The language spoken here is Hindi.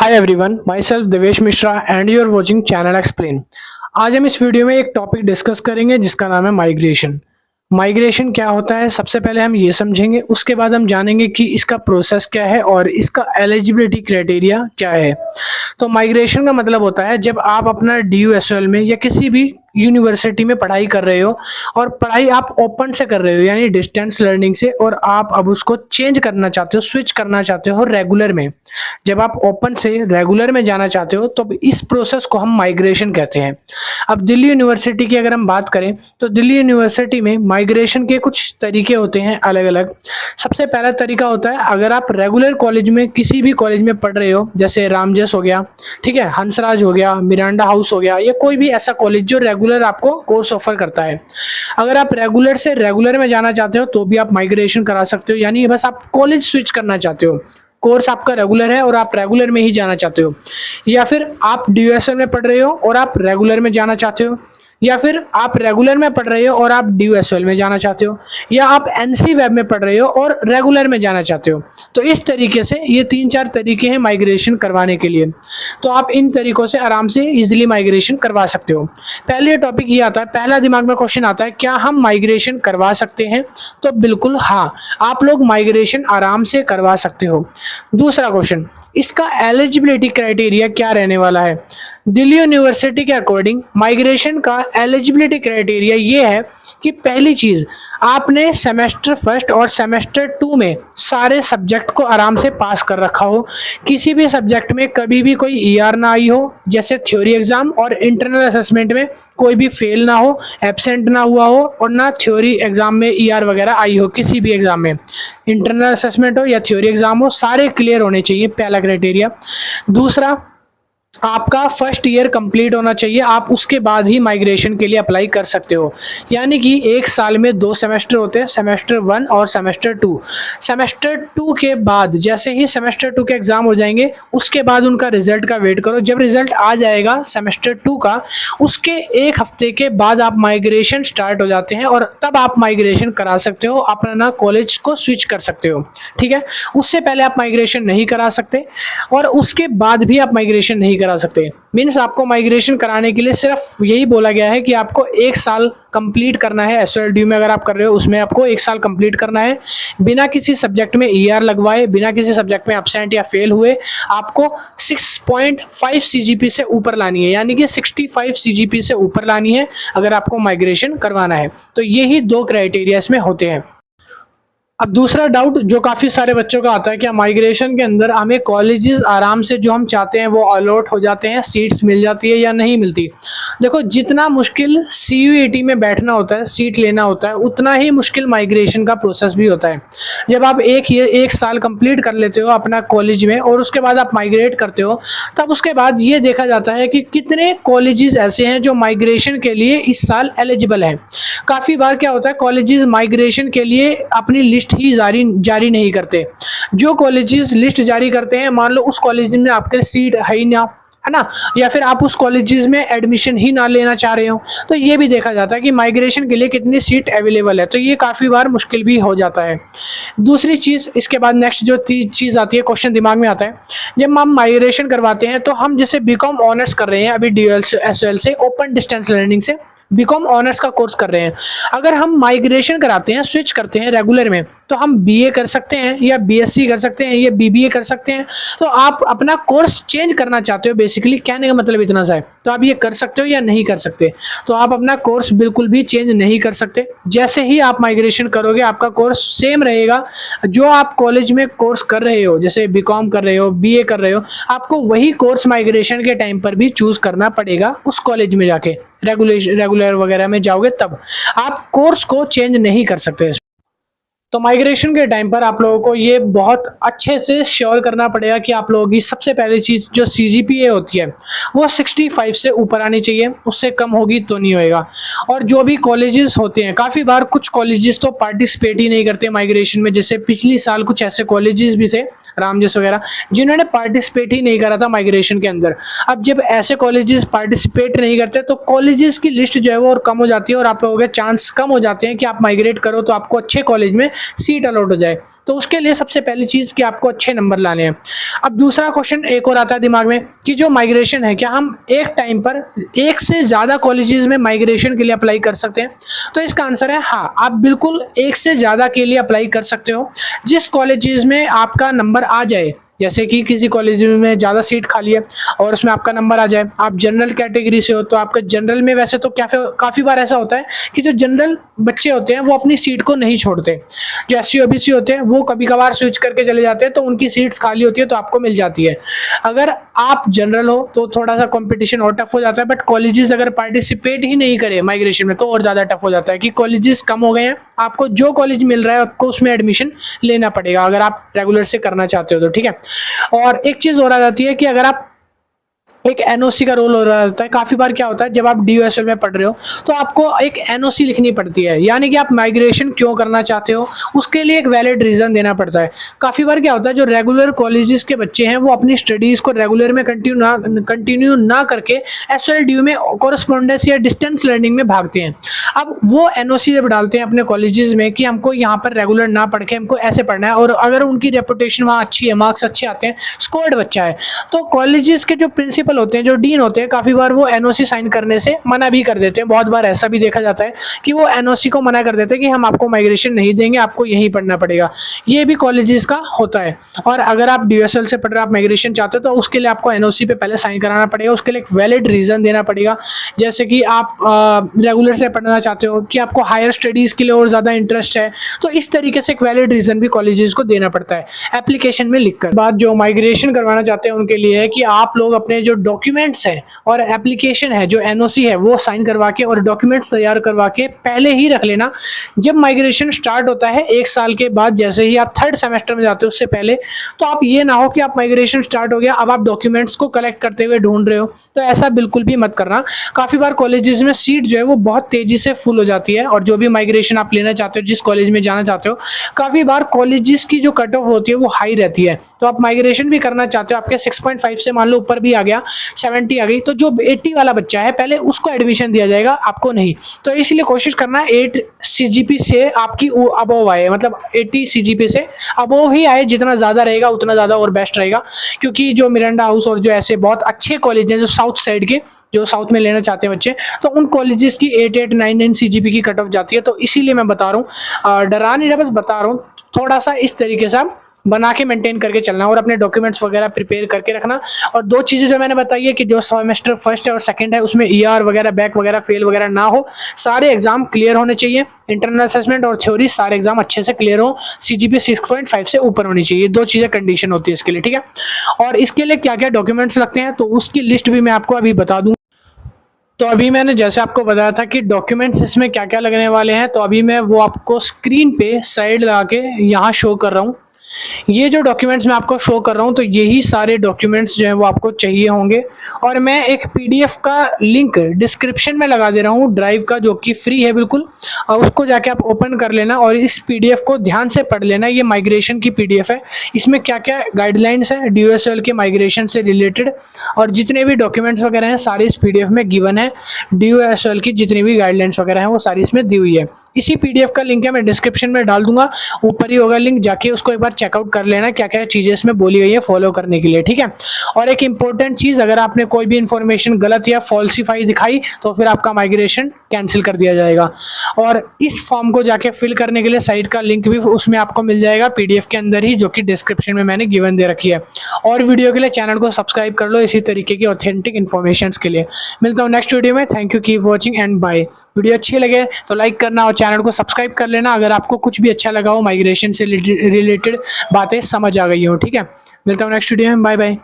Hi everyone, myself Devesh Mishra and you are watching channel Explain. आज हम इस वीडियो में एक टॉपिक डिस्कस करेंगे जिसका नाम है माइग्रेशन। माइग्रेशन क्या होता है, सबसे पहले हम ये समझेंगे, उसके बाद हम जानेंगे कि इसका प्रोसेस क्या है और इसका एलिजिबिलिटी क्राइटेरिया क्या है। तो माइग्रेशन का मतलब होता है जब आप अपना DU/SOL में या किसी भी यूनिवर्सिटी में पढ़ाई कर रहे हो और पढ़ाई आप ओपन से कर रहे हो यानी डिस्टेंस लर्निंग से, और आप अब उसको चेंज करना चाहते हो, स्विच करना चाहते हो रेगुलर में। जब आप ओपन से रेगुलर में जाना चाहते हो तो इस प्रोसेस को हम माइग्रेशन कहते हैं। अब दिल्ली यूनिवर्सिटी की अगर हम बात करें तो दिल्ली यूनिवर्सिटी में माइग्रेशन के कुछ तरीके होते हैं अलग अलग। सबसे पहला तरीका होता है, अगर आप रेगुलर कॉलेज में किसी भी कॉलेज में पढ़ रहे हो, जैसे रामजस हो गया, ठीक है, हंसराज हो गया, मिरांडा हाउस हो गया, या कोई भी ऐसा कॉलेज जो रेगुलर आपको कोर्स ऑफर करता है। अगर आप रेगुलर से रेगुलर में जाना चाहते हो तो भी आप माइग्रेशन करा सकते हो, यानी बस आप कॉलेज स्विच करना चाहते हो, कोर्स आपका रेगुलर है और आप रेगुलर में ही जाना चाहते हो। या फिर आप DU/SOL में पढ़ रहे हो और आप रेगुलर में जाना चाहते हो, या फिर आप रेगुलर में पढ़ रहे हो और आप DU/SOL में जाना चाहते हो, या आप NC वेब में पढ़ रहे हो और रेगुलर में जाना चाहते हो। तो इस तरीके से ये 3-4 तरीके हैं माइग्रेशन करवाने के लिए। तो आप इन तरीकों से आराम से इजीली माइग्रेशन करवा सकते हो। पहले टॉपिक ये आता है, पहला दिमाग में क्वेश्चन आता है, क्या हम माइग्रेशन करवा सकते हैं? तो बिल्कुल हाँ, आप लोग माइग्रेशन आराम से करवा सकते हो। दूसरा क्वेश्चन, इसका एलिजिबिलिटी क्राइटेरिया क्या रहने वाला है? दिल्ली यूनिवर्सिटी के अकॉर्डिंग माइग्रेशन का एलिजिबिलिटी क्राइटेरिया ये है कि पहली चीज, आपने सेमेस्टर 1 और सेमेस्टर 2 में सारे सब्जेक्ट को आराम से पास कर रखा हो, किसी भी सब्जेक्ट में कभी भी कोई ER ना आई हो, जैसे थ्योरी एग्जाम और इंटरनल असेसमेंट में कोई भी फेल ना हो, एब्सेंट ना हुआ हो, और ना थ्योरी एग्जाम में ER वगैरह आई हो। किसी भी एग्जाम में इंटरनल असेसमेंट हो या थ्योरी एग्जाम हो, सारे क्लियर होने चाहिए, पहला क्राइटेरिया। दूसरा, आपका फर्स्ट ईयर कंप्लीट होना चाहिए, आप उसके बाद ही माइग्रेशन के लिए अप्लाई कर सकते हो। यानी कि एक साल में 2 सेमेस्टर होते हैं, सेमेस्टर 1 और सेमेस्टर 2। सेमेस्टर 2 के बाद जैसे ही सेमेस्टर 2 के एग्जाम हो जाएंगे, उसके बाद उनका रिजल्ट का वेट करो। जब रिजल्ट आ जाएगा सेमेस्टर 2 का, उसके एक हफ्ते के बाद आप माइग्रेशन स्टार्ट हो जाते हैं और तब आप माइग्रेशन करा सकते हो, अपना कॉलेज को स्विच कर सकते हो। ठीक है, उससे पहले आप माइग्रेशन नहीं करा सकते और उसके बाद भी आप माइग्रेशन नहीं करा सकते। मीन्स आपको माइग्रेशन कराने के लिए सिर्फ यही बोला गया है कि आपको 1 साल कंप्लीट करना है। SOLDU में अगर आप कर रहे हो उसमें आपको 1 साल कंप्लीट करना है, बिना किसी सब्जेक्ट में ER लगवाए, बिना किसी सब्जेक्ट में एब्सेंट या फेल हुए। आपको 6.5 CGP से ऊपर लानी है, यानी कि 65 CGP से ऊपर लानी है अगर आपको माइग्रेशन करवाना है। तो यही 2 क्राइटेरिया इसमें होते हैं। अब दूसरा डाउट जो काफ़ी सारे बच्चों का आता है, क्या माइग्रेशन के अंदर हमें कॉलेजेस आराम से जो हम चाहते हैं वो अलॉट हो जाते हैं, सीट्स मिल जाती है या नहीं मिलती? देखो, जितना मुश्किल CUET में बैठना होता है, सीट लेना होता है, उतना ही मुश्किल माइग्रेशन का प्रोसेस भी होता है। जब आप एक साल कंप्लीट कर लेते हो अपना कॉलेज में और उसके बाद आप माइग्रेट करते हो, तब उसके बाद ये देखा जाता है कि कितने कॉलेजेस ऐसे हैं जो माइग्रेशन के लिए इस साल एलिजिबल हैं। काफ़ी बार क्या होता है, कॉलेजेस माइग्रेशन के लिए अपनी लिस्ट ही जारी नहीं करते। जो कॉलेजेस लिस्ट जारी करते हैं, मान लो उस कॉलेज में आपके सीट है ही ना, है ना, या फिर आप उस कॉलेजेस में एडमिशन ही ना लेना चाह रहे हो, तो ये भी देखा जाता है कि माइग्रेशन के लिए कितनी सीट अवेलेबल है। तो ये काफ़ी बार मुश्किल भी हो जाता है। दूसरी चीज़, इसके बाद नेक्स्ट जो चीज़ आती है, क्वेश्चन दिमाग में आता है, जब हम माइग्रेशन करवाते हैं तो हम जैसे BCom ऑनर्स कर रहे हैं अभी DU/SOL से, ओपन डिस्टेंस लर्निंग से BCom ऑनर्स का कोर्स कर रहे हैं, अगर हम माइग्रेशन कराते हैं, स्विच करते हैं रेगुलर में, तो हम BA कर सकते हैं या BSc कर सकते हैं या BBA कर सकते हैं। तो आप अपना कोर्स चेंज करना चाहते हो, बेसिकली कहने का मतलब इतना सा है, तो आप ये कर सकते हो या नहीं कर सकते? तो आप अपना कोर्स बिल्कुल भी चेंज नहीं कर सकते। जैसे ही आप माइग्रेशन करोगे, आपका कोर्स सेम रहेगा। जो आप कॉलेज में कोर्स कर रहे हो, जैसे BCom कर रहे हो, BA कर रहे हो, आपको वही कोर्स माइग्रेशन के टाइम पर भी चूज करना पड़ेगा उस कॉलेज में जाके। रेगुलर वगैरह में जाओगे तब आप कोर्स को चेंज नहीं कर सकते। तो माइग्रेशन के टाइम पर आप लोगों को ये बहुत अच्छे से श्योर करना पड़ेगा कि आप लोगों की सबसे पहली चीज़ जो CGPA होती है वो 65 से ऊपर आनी चाहिए, उससे कम होगी तो नहीं होएगा। और जो भी कॉलेजेस होते हैं, काफ़ी बार कुछ कॉलेजेस तो पार्टिसिपेट ही नहीं करते माइग्रेशन में, जैसे पिछली साल कुछ ऐसे कॉलेजेस भी थे, रामजस वगैरह, जिन्होंने पार्टिसिपेट ही नहीं करा था माइग्रेशन के अंदर। अब जब ऐसे कॉलेजेस पार्टिसिपेट नहीं करते तो कॉलेजेस की लिस्ट जो है वो और कम हो जाती है और आप लोगों के चांस कम हो जाते हैं कि आप माइग्रेट करो तो आपको अच्छे कॉलेज में सीट अलॉट हो जाए। तो उसके लिए सबसे पहली चीज़ कि आपको अच्छे नंबर लाने हैं। अब दूसरा क्वेश्चन एक और आता है दिमाग में कि जो माइग्रेशन है, क्या हम एक टाइम पर एक से ज़्यादा कॉलेजेस में माइग्रेशन के लिए अप्लाई कर सकते हैं? तो इसका आंसर है हाँ, आप बिल्कुल एक से ज़्यादा के लिए अप्लाई कर सकते हो। जिस कॉलेजेस में आपका नंबर आ जाए, जैसे कि किसी कॉलेज में ज़्यादा सीट खाली है और उसमें आपका नंबर आ जाए, आप जनरल कैटेगरी से हो तो आपका जनरल में, वैसे तो काफ़ी बार ऐसा होता है कि जो जनरल बच्चे होते हैं वो अपनी सीट को नहीं छोड़ते। जो SC OBC होते हैं वो कभी कभार स्विच करके चले जाते हैं, तो उनकी सीट्स खाली होती है तो आपको मिल जाती है। अगर आप जनरल हो तो थोड़ा सा कंपटीशन और टफ हो जाता है, बट कॉलेजेस अगर पार्टिसिपेट ही नहीं करे माइग्रेशन में तो और ज़्यादा टफ हो जाता है कि कॉलेजेस कम हो गए हैं, आपको जो कॉलेज मिल रहा है आपको उसमें एडमिशन लेना पड़ेगा अगर आप रेगुलर से करना चाहते हो तो, ठीक है। और एक चीज और आ जाती है कि अगर आप एक NOC का रोल हो रहा होता है। काफी बार क्या होता है, जब आप DOSL में पढ़ रहे हो तो आपको एक NOC लिखनी पड़ती है, यानी कि आप माइग्रेशन क्यों करना चाहते हो उसके लिए एक वैलिड रीजन देना पड़ता है। काफी बार क्या होता है, जो रेगुलर कॉलेजेस के बच्चे हैं वो अपनी स्टडीज को रेगुलर में कंटिन्यू ना करके SLDU में कॉरेस्पॉन्डेंस या डिस्टेंस लर्निंग में भागते हैं। अब वो NOC जब डालते हैं अपने कॉलेजेस में कि हमको यहाँ पर रेगुलर ना पढ़ के हमको ऐसे पढ़ना है, और अगर उनकी रेपुटेशन वहाँ अच्छी है, मार्क्स अच्छे आते हैं, स्कोर्ड बच्चा है, तो कॉलेजेस के जो प्रिंसिपल होते हैं, जो डीन होते हैं, काफी बार वो NOC साइन करने से मना भी कर देते हैं। बहुत बार ऐसा भी देखा जाता है कि वो NOC को मना कर देते हैं कि हम आपको माइग्रेशन नहीं देंगे, आपको यहीं पढ़ना पड़ेगा। ये भी कॉलेजेस का होता है। और अगर आप DSL से पढ़ रहे हो, आप माइग्रेशन चाहते हो, तो उसके लिए आपको NOC पे पहले साइन कराना पड़ेगा, उसके लिए एक वैलिड रीजन देना पड़ेगा। जैसे कि आप रेगुलर से पढ़ना चाहते हो कि आपको हायर स्टडीज के लिए और ज्यादा इंटरेस्ट है, तो इस तरीके से एक वैलिड रीजन भी कॉलेजेस को देना पड़ता है एप्लीकेशन में लिखकर। बात जो माइग्रेशन करवाना चाहते हैं उनके लिए है कि आप लोग अपने जो डॉक्यूमेंट्स है और एप्लीकेशन है, जो NOC है, वो साइन करवा के और डॉक्यूमेंट्स तैयार करवा के पहले ही रख लेना। जब माइग्रेशन स्टार्ट होता है 1 साल के बाद, जैसे ही आप 3rd सेमेस्टर में जाते हो उससे पहले, तो आप ये ना हो कि आप माइग्रेशन स्टार्ट हो गया अब आप डॉक्यूमेंट्स को कलेक्ट करते हुए ढूंढ रहे हो, तो ऐसा बिल्कुल भी मत करना। काफी बार कॉलेजेस में सीट जो है वो बहुत तेजी से फुल हो जाती है, और जो भी माइग्रेशन आप लेना चाहते हो, जिस कॉलेज में जाना चाहते हो, काफी बार कॉलेजेस की जो कट ऑफ होती है वो हाई रहती है। तो आप माइग्रेशन भी करना चाहते हो, आपके 6.5 से मान लो ऊपर भी आ गया, 70 आ गई, तो जो 80 वाला बच्चा है पहले उसको एडमिशन दिया जाएगा, आपको नहीं। तो इसलिए कोशिश करना 8 CGP से आपकी अबोव आए, मतलब 80 CGP से अबोव ही आए। जितना ज़्यादा रहेगा उतना ज़्यादा और बेस्ट रहेगा, क्योंकि जो मिरांडा हाउस और जो ऐसे बहुत अच्छे कॉलेज हैं जो साउथ साइड के, जो साउथ में लेना चाहते हैं बच्चे, तो उन कॉलेजेस की 8-8, 9-9 CGP की कट ऑफ जाती है। तो इसीलिए मैं बता रहा हूँ, डरा नहीं रहा, बस बता रहा हूँ, थोड़ा सा इस तरीके से आप बना के मेंटेन करके चलना और अपने डॉक्यूमेंट्स वगैरह प्रिपेयर करके रखना। और 2 चीज़ें जो मैंने बताई है कि जो सेमेस्टर फर्स्ट है और सेकंड है उसमें ER वगैरह, बैक वगैरह, फेल वगैरह ना हो, सारे एग्जाम क्लियर होने चाहिए, इंटरनल असेसमेंट और थ्योरी सारे एग्जाम अच्छे से क्लियर हो, CGP 6.5 से ऊपर होनी चाहिए। 2 चीज़ें कंडीशन होती है इसके लिए, ठीक है। और इसके लिए क्या क्या डॉक्यूमेंट्स लगते हैं तो उसकी लिस्ट भी मैं आपको अभी बता दूँ। तो अभी मैंने जैसे आपको बताया था कि डॉक्यूमेंट्स इसमें क्या क्या लगने वाले हैं, तो अभी मैं वो आपको स्क्रीन पे साइड लगा के यहाँ शो कर रहा हूँ। ये जो डॉक्यूमेंट्स मैं आपको शो कर रहा हूँ, तो यही सारे डॉक्यूमेंट्स जो हैं वो आपको चाहिए होंगे। और मैं एक PDF का लिंक डिस्क्रिप्शन में लगा दे रहा हूँ ड्राइव का, जो कि फ्री है बिल्कुल, और उसको जाके आप ओपन कर लेना और इस PDF को ध्यान से पढ़ लेना। ये माइग्रेशन की PDF है, इसमें क्या क्या गाइडलाइंस है DSL के माइग्रेशन से रिलेटेड, और जितने भी डॉक्यूमेंट्स वगैरह हैं सारे इस PDF में गिवन है। DSL की जितनी भी गाइडलाइंस वगैरह हैं वो सारी इसमें दी हुई है। इसी PDF का लिंक है, मैं डिस्क्रिप्शन में डाल दूंगा, ऊपर ही होगा लिंक, जाके उसको एक बार चेकआउट कर लेना क्या क्या चीजें इसमें बोली गई है फॉलो करने के लिए, ठीक है। और एक इंपॉर्टेंट चीज, अगर आपने कोई भी इंफॉर्मेशन गलत या फॉल्सिफाई दिखाई तो फिर आपका माइग्रेशन कैंसिल कर दिया जाएगा। और इस फॉर्म को जाके फिल करने के लिए साइट का लिंक भी उसमें आपको मिल जाएगा PDF के अंदर ही, जो कि डिस्क्रिप्शन में मैंने गिवन दे रखी है। और वीडियो के लिए चैनल को सब्सक्राइब कर लो इसी तरीके की ऑथेंटिक इन्फॉर्मेशन के लिए। मिलता हूँ नेक्स्ट वीडियो में। Thank you, keep watching and bye. Video अच्छी लगे तो लाइक करना और चैनल को सब्सक्राइब कर लेना अगर आपको कुछ भी अच्छा लगा हो, माइग्रेशन से रिलेटेड बातें समझ आ गई हो, ठीक है। मिलता हूँ नेक्स्ट वीडियो में, बाय बाय।